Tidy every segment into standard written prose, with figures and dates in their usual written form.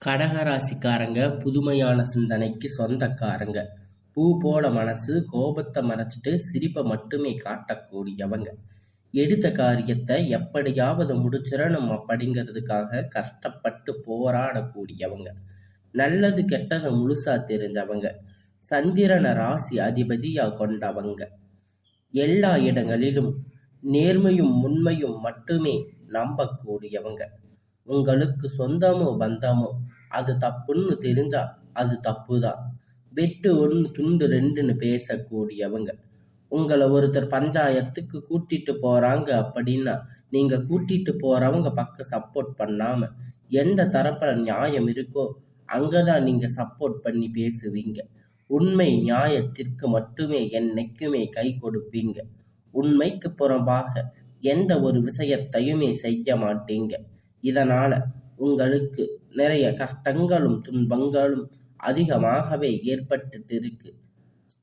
கடகராசிக்காரங்க புதுமையான சிந்தனைக்கு சொந்தக்காரங்க. பூ போல மனசு, கோபத்தை மறைச்சிட்டு சிரிப்பை மட்டுமே காட்டக்கூடியவங்க. எடுத்த காரியத்தை எப்படியாவது முடிச்சிடணும் அப்படிங்கிறதுக்காக கஷ்டப்பட்டு போராடக்கூடியவங்க. நல்லது கெட்டதை முழுசா தெரிஞ்சவங்க. சந்திரனை ராசி அதிபதியா கொண்டவங்க. எல்லா இடங்களிலும் நேர்மையும் உண்மையும் மட்டுமே நம்பக்கூடியவங்க. உங்களுக்கு சொந்தமோ பந்தமோ அது தப்புன்னு தெரிஞ்சா அது தப்பு தான். வெட்டு ஒன்று துண்டு ரெண்டுன்னு பேசக்கூடியவங்க. உங்களை ஒருத்தர் பஞ்சாயத்துக்கு கூட்டிட்டு போறாங்க அப்படின்னா நீங்க கூட்டிட்டு போறவங்க பக்கம் சப்போர்ட் பண்ணாம எந்த தரப்புல நியாயம் இருக்கோ அங்கதான் நீங்க சப்போர்ட் பண்ணி பேசுவீங்க. உண்மை நியாயத்திற்கு மட்டுமே என்னைக்குமே கை கொடுப்பீங்க. உண்மைக்கு புறம்பாக எந்த ஒரு விஷயத்தையுமே செய்ய மாட்டீங்க. இதனால உங்களுக்கு நிறைய கஷ்டங்களும் துன்பங்களும் அதிகமாகவே ஏற்பட்டுட்டு இருக்கு.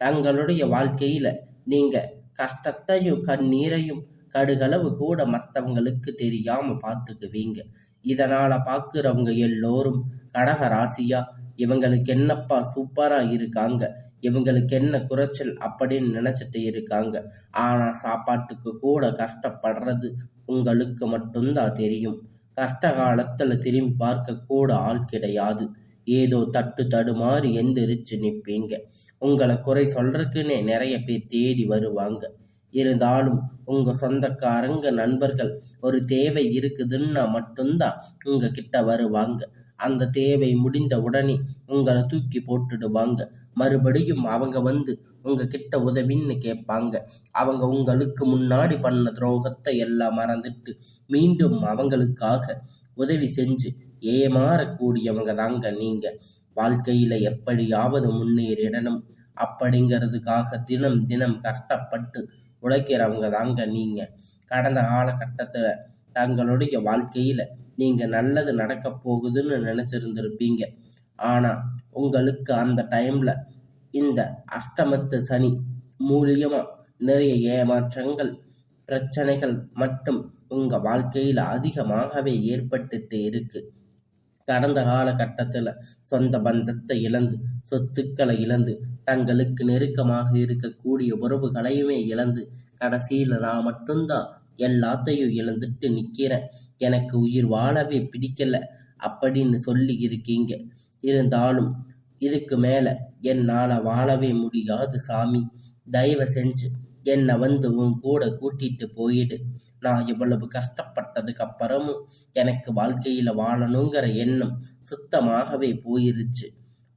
தங்களுடைய வாழ்க்கையில நீங்க கஷ்டத்தையும் கண்ணீரையும் கடுகளவு கூட மற்றவங்களுக்கு தெரியாம பார்த்துக்குவீங்க. இதனால பார்க்குறவங்க எல்லோரும் கடக ராசியா இவங்களுக்கு என்னப்பா சூப்பரா இருக்காங்க, இவங்களுக்கு என்ன குறைச்சல் அப்படின்னு நினைச்சிட்டு இருக்காங்க. ஆனா சாப்பாட்டுக்கு கூட கஷ்டப்படுறது உங்களுக்கு மட்டும்தான் தெரியும். கஷ்ட காலத்துல திரும்பி பார்க்க கூட ஆள் கிடையாது. ஏதோ தட்டு தடுமாறி எந்திரிச்சு நிற்பீங்க. உங்களை குறை சொல்றதுக்குன்னே நிறைய பேர் தேடி வருவாங்க. இருந்தாலும் உங்க சொந்தக்காரங்க நண்பர்கள் ஒரு தேவை இருக்குதுன்னா மட்டும்தான் உங்க கிட்ட வருவாங்க. அந்த தேவை முடிந்த உடனே உங்களை தூக்கி போட்டுடுவாங்க. மறுபடியும் அவங்க வந்து உங்க கிட்ட உதவின்னு கேட்பாங்க. அவங்க உங்களுக்கு முன்னாடி பண்ண துரோகத்தை எல்லாம் மறந்துட்டு மீண்டும் அவங்களுக்காக உதவி செஞ்சு ஏமாறக்கூடியவங்க தாங்க நீங்க. வாழ்க்கையில எப்படியாவது முன்னேறிடணும் அப்படிங்கிறதுக்காக தினம் தினம் கஷ்டப்பட்டு உழைக்கிறவங்க தாங்க நீங்க. கடந்த காலகட்டத்துல தங்களுடைய வாழ்க்கையில நீங்க நல்லது நடக்க போகுதுன்னு நினைச்சிருந்திருப்பீங்க. ஆனா உங்களுக்கு அந்த டைம்ல இந்த அஷ்டமத்து சனி மூலியமா நிறைய ஏமாற்றங்கள், பிரச்சனைகள் மட்டும் உங்க வாழ்க்கையில அதிகமாகவே ஏற்பட்டுட்டு இருக்கு. கடந்த காலகட்டத்துல சொந்த பந்தத்தை இழந்து, சொத்துக்களை இழந்து, தங்களுக்கு நெருக்கமாக இருக்கக்கூடிய உறவுகளையுமே இழந்து, கடைசியில நான் மட்டும்தான் எல்லாத்தையும் இழந்துட்டு நிக்கிறேன், எனக்கு உயிர் வாழவே பிடிக்கல அப்படின்னு சொல்லி இருக்கீங்க. இருந்தாலும் இதுக்கு மேல என்னால வாழவே முடியாது சாமி, தயவு செஞ்சு என்னை வந்து உன் கூட கூட்டிட்டு போயிடு. நான் இவ்வளவு கஷ்டப்பட்டதுக்கு அப்புறமும் எனக்கு வாழ்க்கையில வாழணுங்கிற எண்ணம் சுத்தமாகவே போயிருச்சு.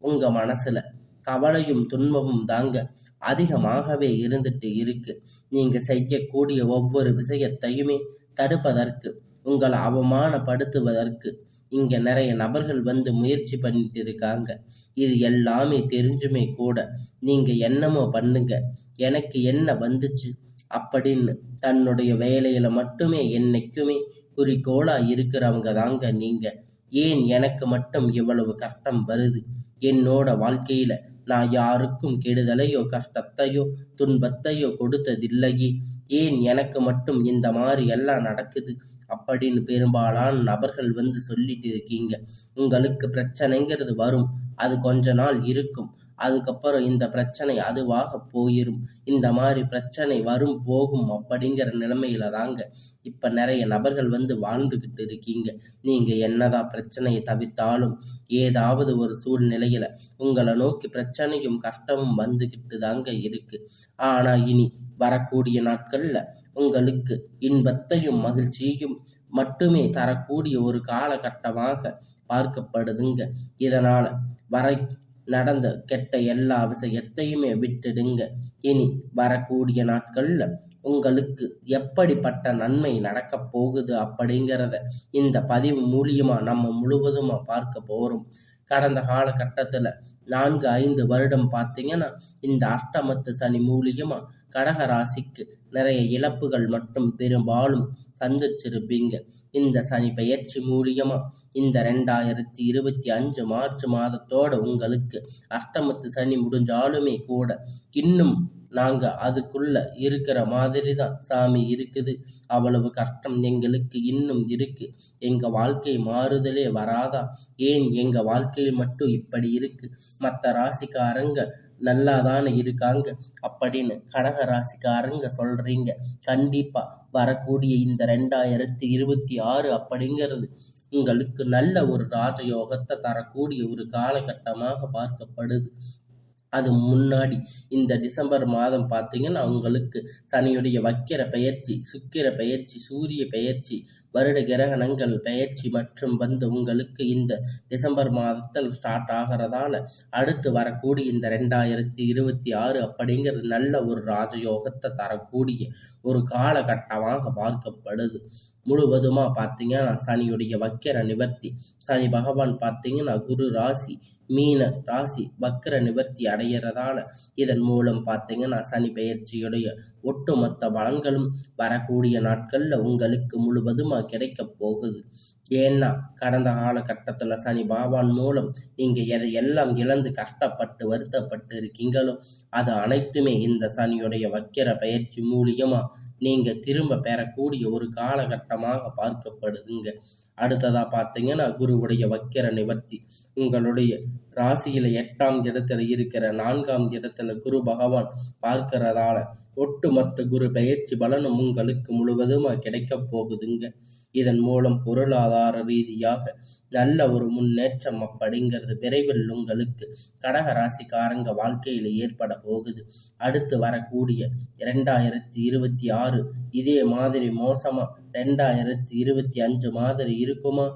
உங்க மனசுல கவலையும் துன்பமும் தாங்க அதிகமாகவே இருந்துட்டு இருக்கு. நீங்க செய்யக்கூடிய ஒவ்வொரு விஷயத்தையுமே தடுப்பதற்கு, உங்களை அவமானப்படுத்துவதற்கு இங்க நிறைய நபர்கள் வந்து முயற்சி பண்ணிட்டு இருக்காங்க. இது எல்லாமே தெரிஞ்சுமே கூட நீங்க என்னமோ பண்ணுங்க, எனக்கு என்ன வந்துச்சு அப்படின்னு தன்னுடைய வேலையில மட்டுமே என்னைக்குமே குறிக்கோளா இருக்கிறவங்க தாங்க நீங்க. ஏன் எனக்கு மட்டும் இவ்வளவு கஷ்டம் வருது, என்னோட வாழ்க்கையில நான் யாருக்கும் கெடுதலையோ கஷ்டத்தையோ துன்பத்தையோ கொடுத்ததில்லையே, ஏன் எனக்கு மட்டும் இந்த மாதிரி எல்லாம் நடக்குது அப்படின்னு பெரும்பாலான நபர்கள் வந்து சொல்லிட்டு இருக்கீங்க. உங்களுக்கு பிரச்சனைங்கிறது வரும், அது கொஞ்ச நாள் இருக்கும், அதுக்கப்புறம் இந்த பிரச்சனை அதுவாக போயிரும். இந்த மாதிரி பிரச்சனை வரும் போகும் அப்படிங்கிற நிலைமையில தாங்க இப்ப நிறைய நபர்கள் வந்து வாழ்ந்துகிட்டு இருக்கீங்க. நீங்க என்னதான் பிரச்சனையை தவிர்த்தாலும் ஏதாவது ஒரு சூழ்நிலையில உங்களை நோக்கி பிரச்சனையும் கஷ்டமும் வந்துகிட்டு தாங்க இருக்கு. ஆனா இனி வரக்கூடிய நாட்கள்ல உங்களுக்கு இன்பத்தையும் மகிழ்ச்சியையும் மட்டுமே தரக்கூடிய ஒரு காலகட்டமாக பார்க்கப்படுதுங்க. இதனால வரை நடந்த கெட்ட எல்லா விஷயத்தையுமே விட்டுடுங்க. இனி வரக்கூடிய நாட்கள்ல உங்களுக்கு எப்படிப்பட்ட நன்மை நடக்க போகுது அப்படிங்கிறத இந்த பதிவு மூலியமா நம்ம முழுவதுமா பார்க்க போறோம். கடந்த காலகட்டத்துல 4-5 வருடம் பார்த்தீங்கன்னா இந்த அஷ்டமத்து சனி மூலியமா கடக ராசிக்கு நிறைய இழப்புகள் மட்டும் பெரும்பாலும் சந்திச்சிருப்பீங்க. இந்த சனி பெயர்ச்சி மூலியமா இந்த 2025 மார்ச் மாதத்தோட உங்களுக்கு அஷ்டமத்து சனி முடிஞ்சாலுமே கூட இன்னும் நாங்க அதுக்குள்ள இருக்கிற மாதிரி தான் சாமி இருக்குது. அவ்வளவு கஷ்டம் எங்களுக்கு இன்னும் இருக்கு. எங்க வாழ்க்கை மாறுதலே வராதா? ஏன் எங்க வாழ்க்கையில் மட்டும் இப்படி இருக்கு? மற்ற ராசிக்காரங்க நல்லாதானே இருக்காங்க அப்படின்னு கடக ராசிக்காரங்க சொல்றீங்க. கண்டிப்பா வரக்கூடிய இந்த 2026 அப்படிங்கிறது உங்களுக்கு நல்ல ஒரு ராஜயோகத்தை தரக்கூடிய ஒரு காலகட்டமாக பார்க்கப்படுது. அது முன்னாடி இந்த டிசம்பர் மாதம் பார்த்தீங்கன்னா உங்களுக்கு சனியுடைய வக்கிர பெயர்ச்சி, சுக்கிர பெயர்ச்சி, சூரிய பெயர்ச்சி, வருட கிரகணங்கள் பெயர்ச்சி மற்றும் உங்களுக்கு இந்த டிசம்பர் மாதத்தில் ஸ்டார்ட் ஆகிறதால அடுத்து வரக்கூடிய இந்த 2026 அப்படிங்கிறது நல்ல ஒரு ராஜயோகத்தை தரக்கூடிய ஒரு காலகட்டமாக பார்க்கப்படுது. முழுவதுமாக பார்த்தீங்கன்னா சனியுடைய வக்கிர நிவர்த்தி. சனி பகவான் பார்த்தீங்கன்னா குரு ராசி மீன ராசி வக்கிர நிவர்த்தி அடைகிறதால இதன் மூலம் பார்த்தீங்கன்னா சனி பெயர்ச்சியுடைய ஒட்டுமொத்த பலன்களும் வரக்கூடிய நாட்களில் உங்களுக்கு முழுவதுமாக கிடைக்க போகுது. ஏன்னா கடந்த காலகட்டத்தில் சனி பகவான் மூலம் நீங்கள் எதையெல்லாம் இழந்து கஷ்டப்பட்டு வருத்தப்பட்டு இருக்கீங்களோ அது அனைத்துமே இந்த சனியுடைய வக்கிர பயிற்சி மூலியமாக நீங்கள் திரும்ப பெறக்கூடிய ஒரு காலகட்டமாக பார்க்கப்படுதுங்க. அடுத்ததாக பார்த்தீங்கன்னா குருவுடைய வக்கிர நிவர்த்தி. உங்களுடைய ராசியில் 8ஆம் இடத்துல இருக்கிற 4ஆம் இடத்துல குரு பகவான் பார்க்கிறதால ஒட்டுமொத்த குரு பெயர்ச்சி பலனும் உங்களுக்கு முழுவதுமாக கிடைக்க போகுதுங்க. இதன் மூலம் பொருளாதார ரீதியாக நல்ல ஒரு முன்னேற்றம் அப்படிங்கிறது விரைவில் உங்களுக்கு கடக ராசிக்காரங்க வாழ்க்கையில் ஏற்பட போகுது. அடுத்து வரக்கூடிய 2026 இதே மாதிரி மோசமா 2025 மாதிரி இருக்குமா?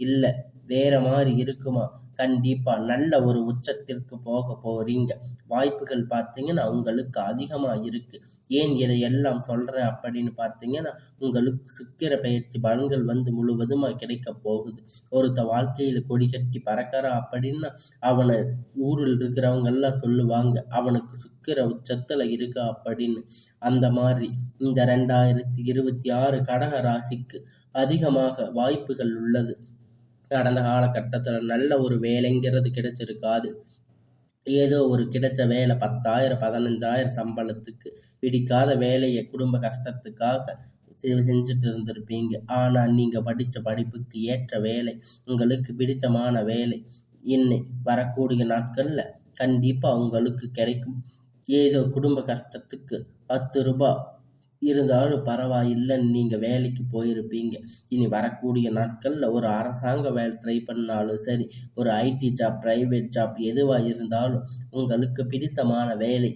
இல்லை வேற மாதிரி இருக்குமா? கண்டிப்பா நல்ல ஒரு உச்சத்திற்கு போக போறீங்க. வாய்ப்புகள் பார்த்தீங்கன்னா உங்களுக்கு அதிகமாக இருக்கு. ஏன் இதையெல்லாம் சொல்றேன் அப்படின்னு பார்த்தீங்கன்னா உங்களுக்கு சுக்கிர பயிற்சி பலன்கள் முழுவதுமாக கிடைக்க போகுது. ஒருத்த வாழ்க்கையில் கொடி கட்டி பறக்கிறா அப்படின்னா அவனை ஊரில் இருக்கிறவங்க எல்லாம் சொல்லுவாங்க அவனுக்கு சுக்கிர உச்சத்துல இருக்கா அப்படின்னு. அந்த மாதிரி இந்த 2026 கடக ராசிக்கு அதிகமாக வாய்ப்புகள் உள்ளது. கடந்த காலகட்டத்தில் நல்ல ஒரு வேலைங்கிறது கிடைச்சிருக்காது. ஏதோ ஒரு கிடைச்ச வேலை 10,000 15,000 சம்பளத்துக்கு பிடிக்காத வேலையை குடும்ப கஷ்டத்துக்காக செஞ்சுட்டு இருந்திருப்பீங்க. ஆனால் நீங்கள் படித்த படிப்புக்கு ஏற்ற வேலை, உங்களுக்கு பிடித்தமான வேலை இன்னும் வரக்கூடிய நாட்களில் கண்டிப்பாக உங்களுக்கு கிடைக்கும். ஏதோ குடும்ப கஷ்டத்துக்கு 10 ரூபாய் இருந்தாலும் பரவாயில்லைன்னு நீங்கள் வேலைக்கு போயிருப்பீங்க. இனி வரக்கூடிய நாட்களில் ஒரு அரசாங்க வேலை ட்ரை பண்ணாலும் சரி, ஒரு ஐடி ஜாப், ப்ரைவேட் ஜாப் எதுவாக இருந்தாலும் உங்களுக்கு பிடித்தமான வேலை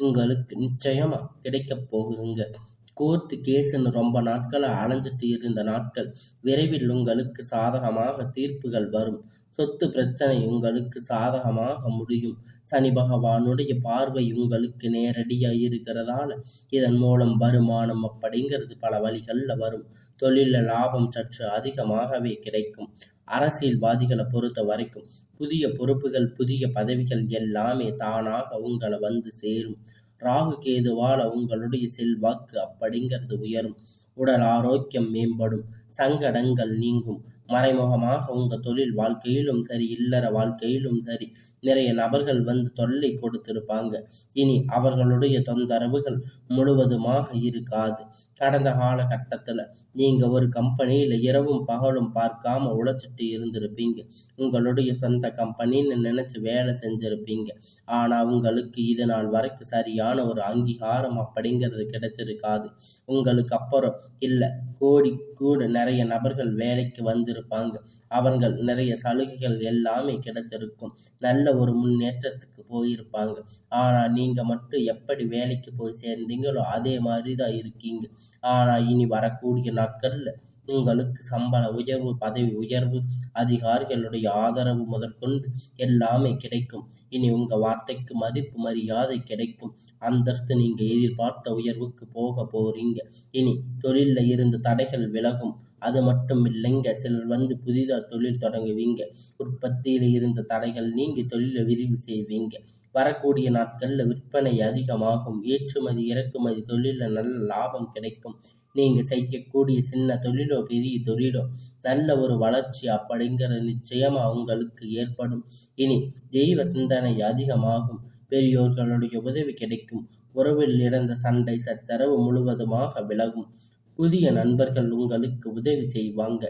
உங்களுக்கு நிச்சயமாக கிடைக்க போகுதுங்க. கோர்ட்டு கேஸுன்னு ரொம்ப நாட்களாக அலைஞ்சிட்டு இருந்த நாட்கள் விரைவில் உங்களுக்கு சாதகமாக தீர்ப்புகள் வரும். சொத்து பிரச்சனை உங்களுக்கு சாதகமாக முடியும். சனி பகவானுடைய பார்வை உங்களுக்கு நேரடியாக இருக்கிறதால இதன் மூலம் வருமானம் அப்படிங்கிறது பல வழிகளில் வரும். தொழிலில் லாபம் சற்று அதிகமாகவே கிடைக்கும். அரசியல்வாதிகளை பொறுத்த வரைக்கும் புதிய பொறுப்புகள், புதிய பதவிகள் எல்லாமே தானாக உங்களை சேரும். ராகு கேதுவால உங்களுடைய செல்வாக்கு அப்படிங்கிறது உயரும். உடல் ஆரோக்கியம் மேம்படும். சங்கடங்கள் நீங்கும். மறைமுகமாக உங்கள் தொழில் வாழ்க்கையிலும் சரி, இல்லற வாழ்க்கையிலும் சரி நிறைய நபர்கள் தொல்லை கொடுத்திருப்பாங்க. இனி அவர்களுடைய தொந்தரவுகள் முழுவதுமாக இருக்காது. கடந்த காலகட்டத்தில் நீங்கள் ஒரு கம்பெனியில் இரவும் பகலும் பார்க்காம உழைச்சிட்டு இருந்திருப்பீங்க. உங்களுடைய சொந்த கம்பெனின்னு நினச்சி வேலை செஞ்சுருப்பீங்க. ஆனால் உங்களுக்கு இது நாள் வரைக்கும் சரியான ஒரு அங்கீகாரம் அப்படிங்கிறது கிடைச்சிருக்காது. உங்களுக்கு அப்புறம் இல்லை கோடி கூட நிறைய நபர்கள் வேலைக்கு வந்திருப்பாங்க. அவர்கள் நிறைய சலுகைகள் எல்லாமே கிடைச்சிருக்கும். நல்ல ஒரு முன்னேற்றத்துக்கு போயிருப்பாங்க. ஆனால் நீங்கள் மட்டும் எப்படி வேலைக்கு போய் சேர்ந்தீங்களோ அதே மாதிரி தான் இருக்கீங்க. ஆனால் இனி வரக்கூடிய நாட்களில் உங்களுக்கு சம்பள உயர்வு, பதவி உயர்வு, அதிகாரிகளுடைய ஆதரவு முதற்கொண்டு எல்லாமே கிடைக்கும். இனி உங்கள் வார்த்தைக்கு மதிப்பு மரியாதை கிடைக்கும். அந்தஸ்து நீங்கள் எதிர்பார்த்த உயர்வுக்கு போக போறீங்க. இனி தொழிலில் இருந்து தடைகள் விலகும். அது மட்டும் இல்லைங்க, சிலர் வந்து புதிதாக தொழில் தொடங்குவீங்க. உற்பத்தியில் இருந்த தடைகள் நீங்கி தொழிலை விரிவு செய்வீங்க. வரக்கூடிய நாட்களில் விற்பனை அதிகமாகும். ஏற்றுமதி இறக்குமதி தொழிலில் நல்ல லாபம் கிடைக்கும். நீங்கள் செய்யக்கூடிய சின்ன தொழிலோ பெரிய தொழிலோ நல்ல ஒரு வளர்ச்சி அப்படிங்கிறது நிச்சயமாக உங்களுக்கு ஏற்படும். இனி தெய்வ சிந்தனை அதிகமாகும். பெரியோர்களுடைய உதவி கிடைக்கும். உறவில் இழந்த சண்டை சச்சரவு முழுவதுமாக விலகும். புதிய நண்பர்கள் உங்களுக்கு உதவி செய்வாங்க.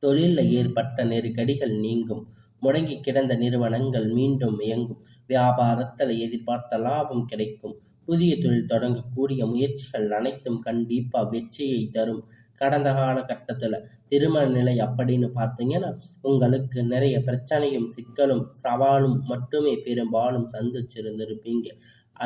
தொழிலில் ஏற்பட்ட நெருக்கடிகள் நீங்கும். முடங்கி கிடந்த நிறுவனங்கள் மீண்டும் இயங்கும். வியாபாரத்தில் எதிர்பார்த்த லாபம் கிடைக்கும். புதிய தொழில் தொடங்கக்கூடிய முயற்சிகள் அனைத்தும் கண்டிப்பாக வெற்றியை தரும். கடந்த காலகட்டத்தில் திருமண நிலை அப்படின்னு பார்த்தீங்கன்னா உங்களுக்கு நிறைய பிரச்சனையும் சிக்கலும் சவாலும் மட்டுமே பெரும்பாலும் சந்திச்சிருந்திருப்பீங்க.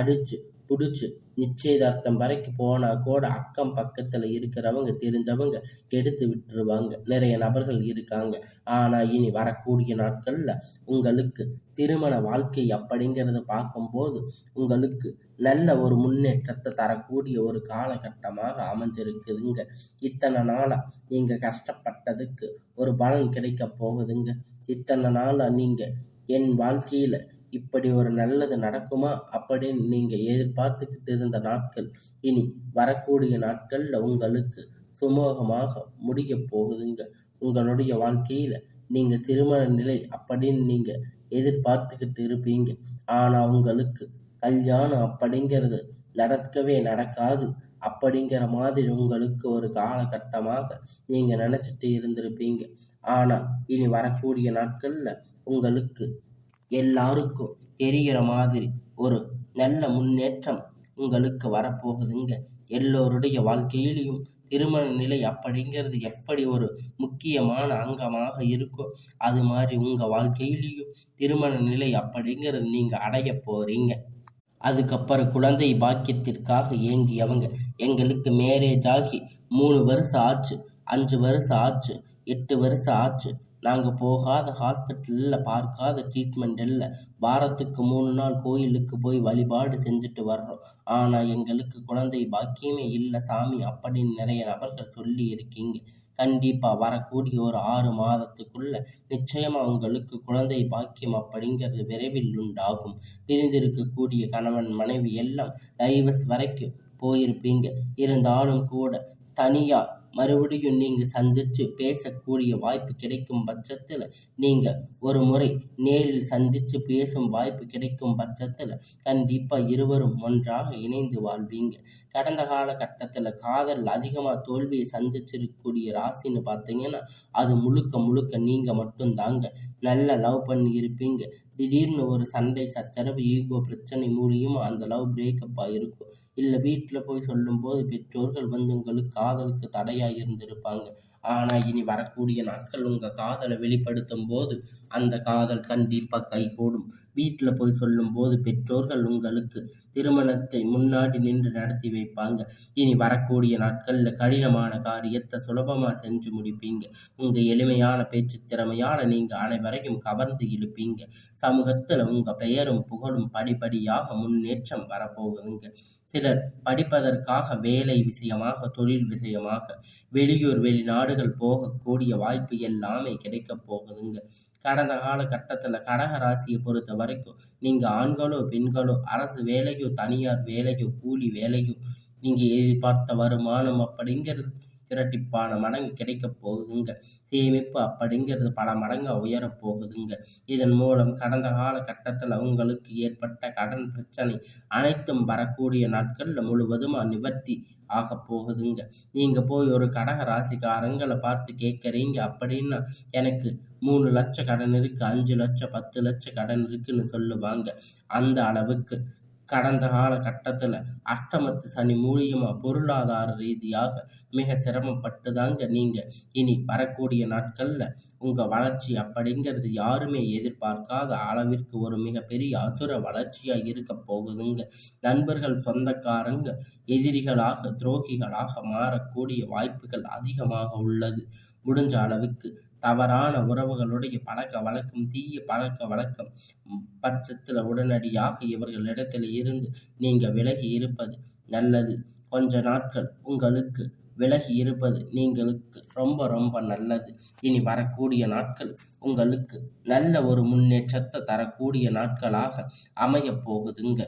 அடிச்சு பிடிச்சி நிச்சயதார்த்தம் வரைக்கும் போனால் கூட அக்கம் பக்கத்தில் இருக்கிறவங்க தெரிஞ்சவங்க கெடுத்து விட்டுருவாங்க. நிறைய நபர்கள் இருக்காங்க. ஆனால் இனி வரக்கூடிய நாட்களில் உங்களுக்கு திருமண வாழ்க்கை அப்படிங்கிறத பார்க்கும்போது உங்களுக்கு நல்ல ஒரு முன்னேற்றத்தை தரக்கூடிய ஒரு காலகட்டமாக அமைஞ்சிருக்குதுங்க. இத்தனை நாளாக நீங்கள் கஷ்டப்பட்டதுக்கு ஒரு பலன் கிடைக்க போகுதுங்க. இத்தனை நாளாக நீங்கள் என் வாழ்க்கையில் இப்படி ஒரு நல்லது நடக்குமா அப்படின்னு நீங்கள் எதிர்பார்த்துக்கிட்டு இருந்த நாட்கள் இனி வரக்கூடிய நாட்களில் உங்களுக்கு சுமூகமாக முடிய போகுதுங்க. உங்களுடைய வாழ்க்கையில் நீங்கள் திருமண நிலை அப்படின்னு நீங்கள் எதிர்பார்த்துக்கிட்டு இருப்பீங்க. ஆனால் உங்களுக்கு கல்யாணம் அப்படிங்கிறது நடக்கவே நடக்காது அப்படிங்கிற மாதிரி உங்களுக்கு ஒரு காலகட்டமாக நீங்கள் நினச்சிட்டு இருந்திருப்பீங்க. ஆனால் இனி வரக்கூடிய நாட்களில் உங்களுக்கு எல்லாருக்கும் தெரிகிற மாதிரி ஒரு நல்ல முன்னேற்றம் உங்களுக்கு வரப்போகுதுங்க. எல்லோருடைய வாழ்க்கையிலையும் திருமண நிலை அப்படிங்கிறது எப்படி ஒரு முக்கியமான அங்கமாக இருக்கோ அது மாதிரி உங்கள் வாழ்க்கையிலையும் திருமண நிலை அப்படிங்கிறது நீங்கள் அடைய போகிறீங்க. அதுக்கப்புறம் குழந்தை பாக்கியத்திற்காக ஏங்கியவங்க எங்களுக்கு மேரேஜ் ஆகி 3 வருஷம் ஆச்சு, 5 வருஷம் ஆச்சு, 8 வருஷம் ஆச்சு, நாங்கள் போகாத ஹாஸ்பிட்டலில் பார்க்காத ட்ரீட்மெண்ட் இல்லை, வாரத்துக்கு 3 நாள் கோயிலுக்கு போய் வழிபாடு செஞ்சுட்டு வர்றோம், ஆனால் எங்களுக்கு குழந்தை பாக்கியமே இல்லை சாமி அப்படின்னு நிறைய நபர்கள் சொல்லி இருக்கீங்க. கண்டிப்பாக வரக்கூடிய ஒரு 6 மாதத்துக்குள்ள நிச்சயமாக உங்களுக்கு குழந்தை பாக்கியம் அப்படிங்கிறது விரைவில் உண்டாகும். பிரிந்திருக்கக்கூடிய கணவன் மனைவி எல்லாம் டைவர்ஸ் வரைக்கும் போயிருப்பீங்க. இருந்தாலும் கூட தனியாக மறுபடியும் நீங்கள் சந்தித்து பேசக்கூடிய வாய்ப்பு கிடைக்கும் பட்சத்தில் நீங்கள் ஒரு முறை நேரில் சந்தித்து பேசும் வாய்ப்பு கிடைக்கும் பட்சத்தில் கண்டிப்பாக இருவரும் ஒன்றாக இணைந்து வாழ்வீங்க. கடந்த காலகட்டத்தில் காதல் அதிகமாக தோல்வியை சந்திச்சிருக்கக்கூடிய ராசின்னு பார்த்தீங்கன்னா அது முழுக்க முழுக்க நீங்கள் மட்டும்தாங்க. நல்ல லவ் பண்ணி இருப்பீங்க. திடீர்னு ஒரு சண்டை சச்சரவு ஈகோ பிரச்சனை மூலியமாக அந்த லவ் பிரேக்கப் ஆகிருக்கும். இல்லை வீட்டில் போய் சொல்லும்போது பெற்றோர்கள் வந்து உங்களுக்கு காதலுக்கு தடையாக இருந்திருப்பாங்க. ஆனால் இனி வரக்கூடிய நாட்கள் உங்கள் காதலை வெளிப்படுத்தும் போது அந்த காதல் கண்டிப்பாக கைகூடும். வீட்டில் போய் சொல்லும்போது பெற்றோர்கள் உங்களுக்கு திருமணத்தை முன்னாடி நின்று நடத்தி வைப்பாங்க. இனி வரக்கூடிய நாட்களில் கடினமான காரியத்தை சுலபமாக செஞ்சு முடிப்பீங்க. உங்கள் எளிமையான பேச்சு திறமையால் நீங்கள் அனைவரையும் கவர்ந்து இழுப்பீங்க. சமூகத்தில் உங்கள் பெயரும் புகழும் படிப்படியாக முன்னேற்றம் வரப்போகுதுங்க. சிலர் படிப்பதற்காக வேலை விஷயமாக தொழில் விஷயமாக வெளியூர் வெளிநாடுகள் போகக்கூடிய வாய்ப்பு எல்லாமே கிடைக்க போகுதுங்க. கடந்த காலகட்டத்தில் கடக ராசியை பொறுத்த வரைக்கும் நீங்கள் ஆண்களோ பெண்களோ அரசு வேலையோ தனியார் வேலையோ கூலி வேலையோ நீங்கள் எதிர்பார்த்த வருமானம் அப்படிங்கிறது இரட்டிப்பான மடங்கு கிடைக்க போகுதுங்க. சேமிப்பு அப்படிங்கிறது பல மடங்கு உயரப்போகுதுங்க. இதன் மூலம் கடந்த காலகட்டத்தில் உங்களுக்கு ஏற்பட்ட கடன் பிரச்சனை அனைத்தும் வரக்கூடிய நாட்களில் முழுவதுமாக நிவர்த்தி ஆக போகுதுங்க. நீங்கள் போய் ஒரு கடக ராசிக்காரங்களை பார்த்து கேட்குறீங்க அப்படின்னா எனக்கு 3 லட்சம் கடன் இருக்குது, 5 லட்சம் 10 லட்சம் கடன் இருக்குன்னு சொல்லுவாங்க. அந்த அளவுக்கு கடந்த காலகட்டத்தில் அஷ்டமத்து சனி மூலியமாக பொருளாதார ரீதியாக மிக சிரமப்பட்டு தாங்க நீங்கள் இனி வரக்கூடிய நாட்களில் உங்கள் வளர்ச்சி அப்படிங்கிறது யாருமே எதிர்பார்க்காத அளவிற்கு ஒரு மிகப்பெரிய அசுர வளர்ச்சியாக இருக்க போகுதுங்க. நண்பர்கள் சொந்தக்காரங்க எதிரிகளாக துரோகிகளாக மாறக்கூடிய வாய்ப்புகள் அதிகமாக உள்ளது. முடிஞ்ச அளவுக்கு தவறான உறவுகளுடைய பழக்க வழக்கம் தீய பழக்க வழக்கம் பட்சத்தில் உடனடியாக இவர்களிடத்தில் இருந்து நீங்கள் விலகி இருப்பது நல்லது. கொஞ்ச நாட்கள் உங்களுக்கு விலகி இருப்பது நீங்களுக்கு ரொம்ப ரொம்ப நல்லது. இனி வரக்கூடிய நாட்கள் உங்களுக்கு நல்ல ஒரு முன்னேற்றத்தை தரக்கூடிய நாட்களாக அமையப் போகுதுங்க.